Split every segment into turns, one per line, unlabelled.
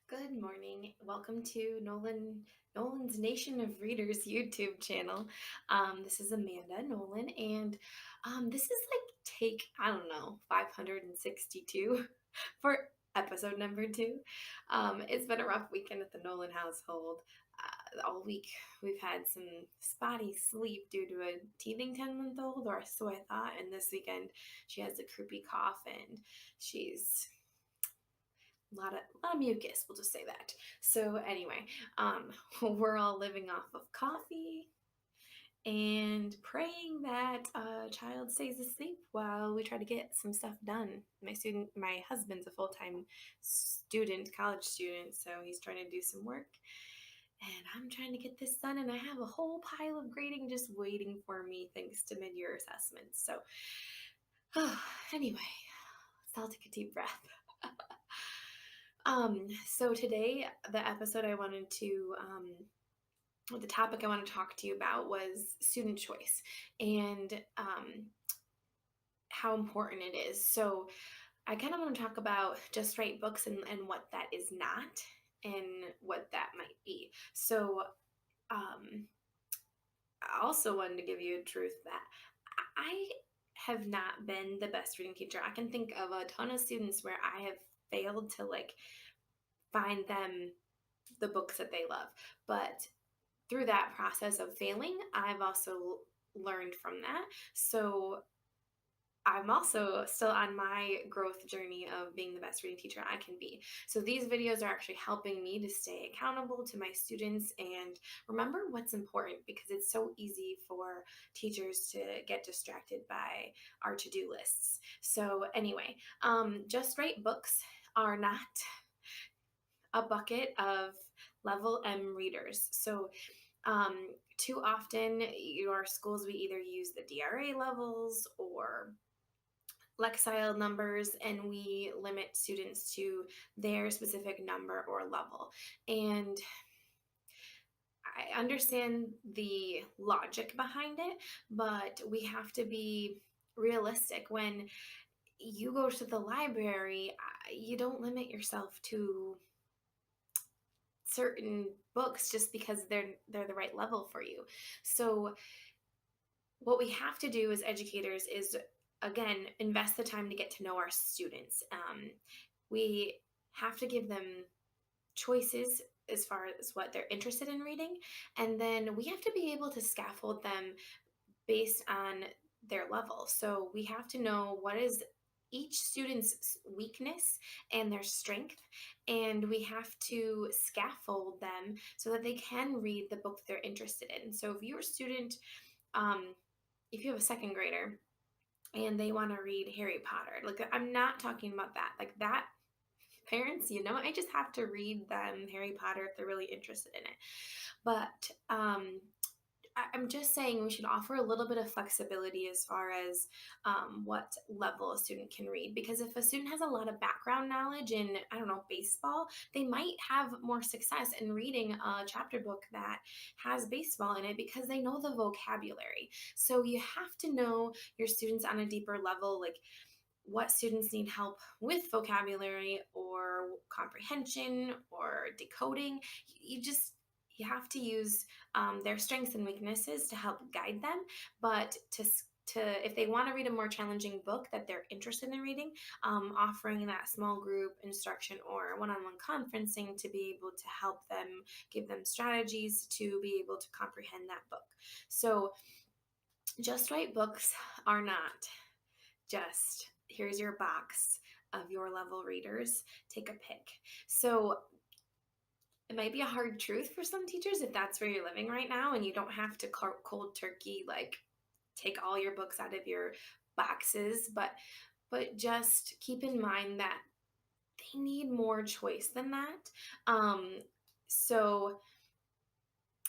Good morning. Welcome to Nolan's Nation of Readers YouTube channel. This is Amanda Nolan, and this is like take, I don't know, 562 for episode number 2. It's been a rough weekend at the Nolan household. All week we've had some spotty sleep due to a teething 10-month-old, or so I thought, and this weekend she has a croupy cough and she's a lot of mucus, we'll just say that. So anyway, we're all living off of coffee and praying that a child stays asleep while we try to get some stuff done. My husband's a full-time student, college student, so he's trying to do some work. And I'm trying to get this done, and I have a whole pile of grading just waiting for me thanks to mid-year assessments. So, anyway, so I'll take a deep breath. So today, the topic I want to talk to you about was student choice and how important it is. So I kind of want to talk about just right books and what that is not and what that might be. So um, I also wanted to give you a truth that I have not been the best reading teacher. I can think of a ton of students where I have failed to find them the books that they love. But through that process of failing, I've also learned from that. So I'm also still on my growth journey of being the best reading teacher I can be. So these videos are actually helping me to stay accountable to my students and remember what's important, because it's so easy for teachers to get distracted by our to-do lists. So anyway, just right books are not a bucket of level M readers. So too often, our schools, we either use the DRA levels or Lexile numbers, and we limit students to their specific number or level. And I understand the logic behind it, but we have to be realistic. When you go to the library, you don't limit yourself to certain books just because they're the right level for you. So what we have to do as educators is, again, invest the time to get to know our students. We have to give them choices as far as what they're interested in reading, and then we have to be able to scaffold them based on their level. So we have to know what is each student's weakness and their strength, and we have to scaffold them so that they can read the book they're interested in. So if you're a student, um, if you have a second grader and they want to read Harry Potter, like, I'm not talking about that. Like that, parents, I just have to read them Harry Potter if they're really interested in it. But I'm just saying we should offer a little bit of flexibility as far as what level a student can read. Because if a student has a lot of background knowledge in, I don't know, baseball, they might have more success in reading a chapter book that has baseball in it because they know the vocabulary. So you have to know your students on a deeper level, like what students need help with vocabulary or comprehension or decoding. You have to use their strengths and weaknesses to help guide them. But to if they want to read a more challenging book that they're interested in reading, offering that small group instruction or one-on-one conferencing to be able to help them, give them strategies to be able to comprehend that book. So just right books are not just here's your box of your level readers, take a pick. So it might be a hard truth for some teachers if that's where you're living right now and you don't have to cold turkey, like, take all your books out of your boxes, but just keep in mind that they need more choice than that. So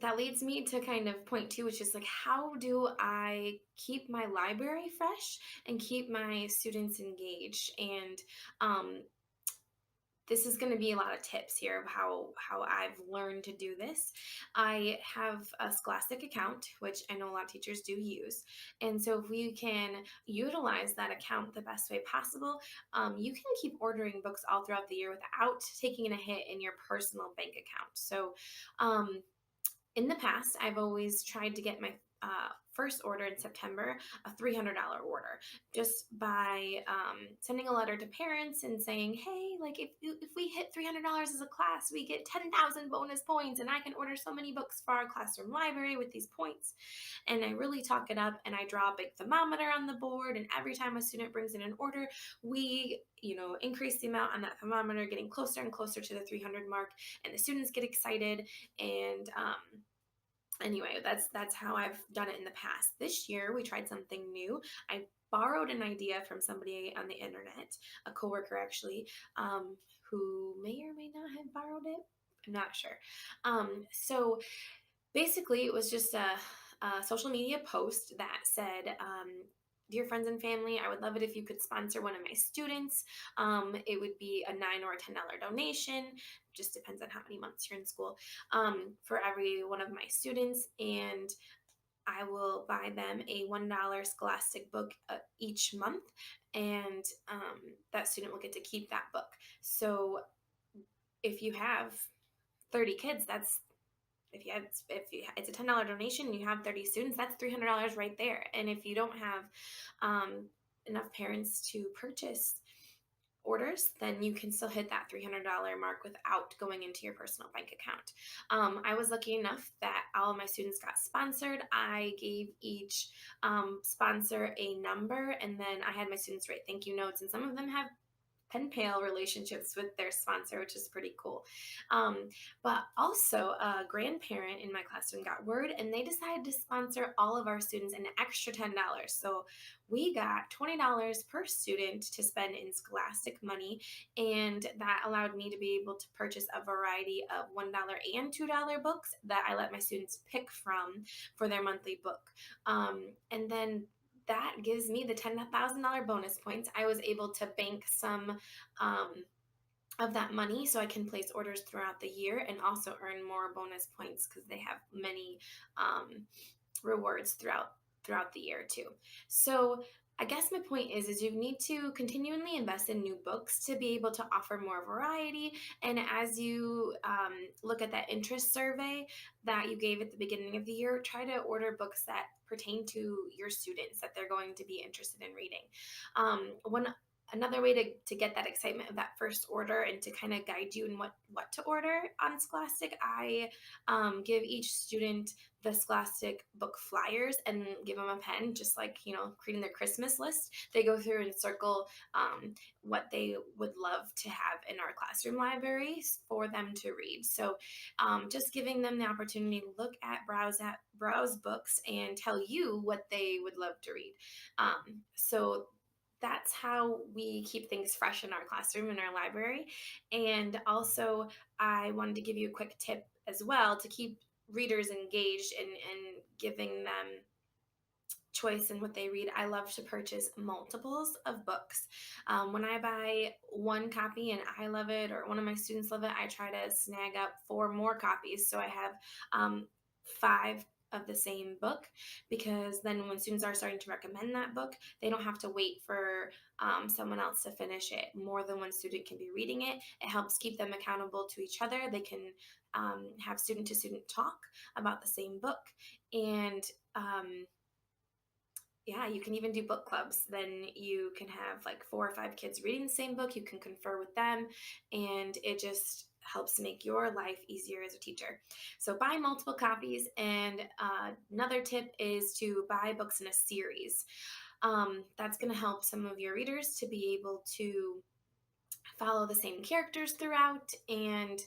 that leads me to kind of point two, which is like, how do I keep my library fresh and keep my students engaged? And this is going to be a lot of tips here of how I've learned to do this. I have a Scholastic account, which I know a lot of teachers do use, and so if we can utilize that account the best way possible, you can keep ordering books all throughout the year without taking a hit in your personal bank account. So, um, in the past, I've always tried to get my first order in September a $300 order just by sending a letter to parents and saying, hey, like if we hit $300 as a class, we get 10,000 bonus points and I can order so many books for our classroom library with these points. And I really talk it up and I draw a big thermometer on the board. And every time a student brings in an order, we increase the amount on that thermometer, getting closer and closer to the 300 mark, and the students get excited. And anyway, that's how I've done it in the past. This year we tried something new. I borrowed an idea from somebody on the internet, a coworker actually, who may or may not have borrowed it. I'm not sure. So basically, it was just a social media post that said, "Dear friends and family, I would love it if you could sponsor one of my students. It would be a $9 or $10 donation. Just depends on how many months you're in school, for every one of my students, and I will buy them a $1 Scholastic book each month, and that student will get to keep that book. So if you have 30 kids, that's if it's a $10 donation and you have 30 students, that's $300 right there. And if you don't have um, enough parents to purchase orders, then you can still hit that $300 mark without going into your personal bank account. I was lucky enough that all of my students got sponsored. I gave each sponsor a number, and then I had my students write thank you notes, and some of them have pen pal relationships with their sponsor, which is pretty cool. But also, a grandparent in my classroom got word and they decided to sponsor all of our students an extra $10. So we got $20 per student to spend in Scholastic money, and that allowed me to be able to purchase a variety of $1 and $2 books that I let my students pick from for their monthly book. And then that gives me the $10,000 bonus points. I was able to bank some um, of that money so I can place orders throughout the year and also earn more bonus points because they have many rewards throughout the year too. So I guess my point is you need to continually invest in new books to be able to offer more variety. And as you look at that interest survey that you gave at the beginning of the year, try to order books that pertain to your students that they're going to be interested in reading. One Another way to get that excitement of that first order and to kind of guide you in what to order on Scholastic, I give each student the Scholastic book flyers and give them a pen, just like creating their Christmas list. They go through and circle what they would love to have in our classroom libraries for them to read. So just giving them the opportunity to look at browse books and tell you what they would love to read. So that's how we keep things fresh in our classroom, in our library. And also, I wanted to give you a quick tip as well to keep readers engaged and giving them choice in what they read. I love to purchase multiples of books. When I buy one copy and I love it, or one of my students love it, I try to snag up four more copies. So I have five of the same book, because then when students are starting to recommend that book, they don't have to wait for someone else to finish it. More than one student can be reading it. It helps keep them accountable to each other. They can have student to student talk about the same book. And yeah, you can even do book clubs. Then you can have like 4 or 5 kids reading the same book. You can confer with them, and it just helps make your life easier as a teacher. So buy multiple copies. And another tip is to buy books in a series. That's going to help some of your readers to be able to follow the same characters throughout and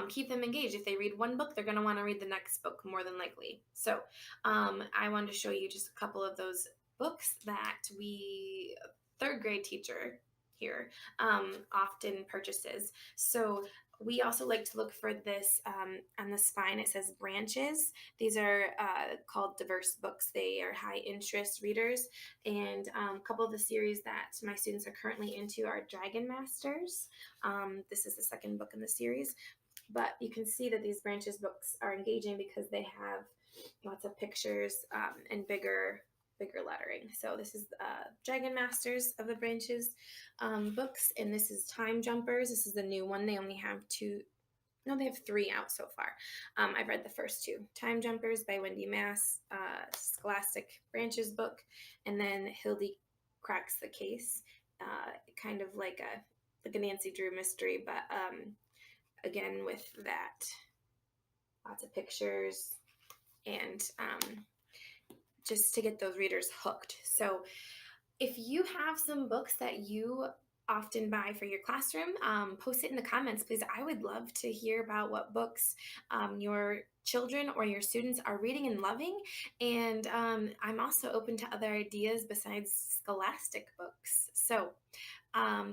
keep them engaged. If they read one book, they're going to want to read the next book more than likely. So I wanted to show you just a couple of those books that third grade teacher here often purchases. So We also like to look for this on the spine. It says branches. These are called diverse books. They are high interest readers. And a couple of the series that my students are currently into are Dragon Masters. This is the second book in the series. But you can see that these branches books are engaging because they have lots of pictures and bigger lettering. So this is Dragon Masters of the Branches books, and this is Time Jumpers. This is the new one. They only have two. No, they have three out so far. I've read the first two. Time Jumpers by Wendy Mass, Scholastic Branches book, and then Hildy Cracks the Case, kind of like a Nancy Drew mystery, but again with that lots of pictures and just to get those readers hooked. So if you have some books that you often buy for your classroom, post it in the comments, please. I would love to hear about what books your children or your students are reading and loving. And I'm also open to other ideas besides scholastic books. So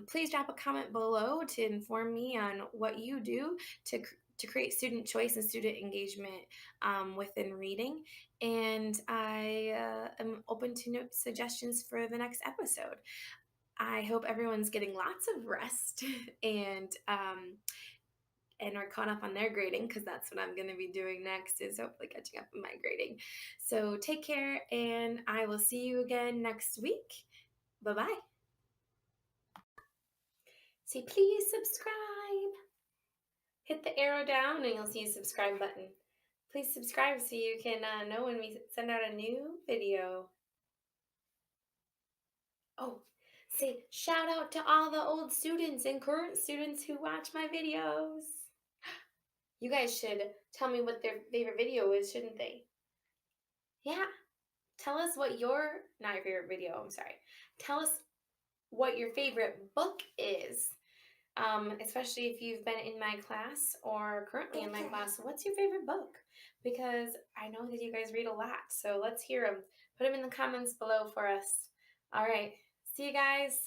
please drop a comment below to inform me on what you do to create student choice and student engagement within reading. And I am open to suggestions for the next episode. I hope everyone's getting lots of rest and are caught up on their grading, because that's what I'm going to be doing next, is hopefully catching up on my grading. So take care, and I will see you again next week. Bye-bye. Say please subscribe. Hit the arrow down and you'll see a subscribe button. Please subscribe so you can know when we send out a new video. Oh, say shout out to all the old students and current students who watch my videos. You guys should tell me what their favorite video is, shouldn't they? Yeah. Tell us what not your favorite video, I'm sorry. Tell us what your favorite book is. Especially if you've been in my class or currently in my class. What's your favorite book? Because I know that you guys read a lot, so let's hear them. Put them in the comments below for us. All right. See you guys.